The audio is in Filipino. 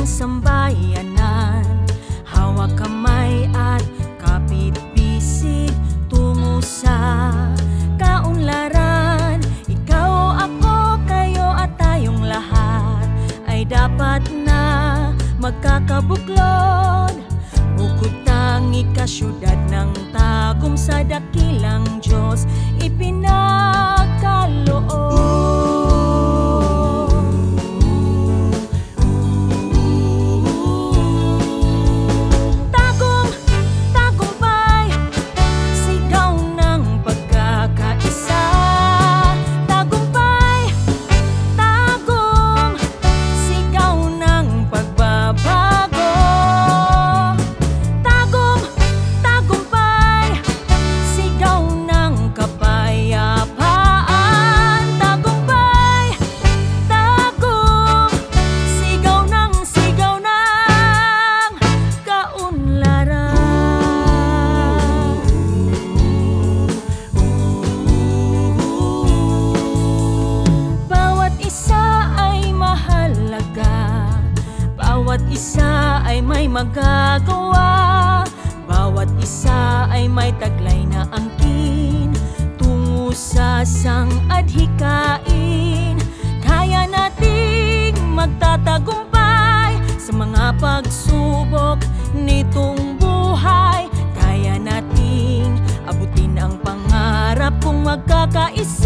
sambayanan, hawak kamay at kapit-bisig tungo sa kaunlaran. Ikaw, ako, kayo at tayong lahat ay dapat na magkakabuklod. Bukod tangi ka syudad ng tagum sa dakilang Diyos ipinagkaloob. Bawat isa ay may magagawa, bawat isa ay may taglay na angkin tungo sa sang-adhikain. Kaya nating magtatagumpay sa mga pagsubok nitong buhay. Kaya nating abutin ang pangarap kung magkakaisa.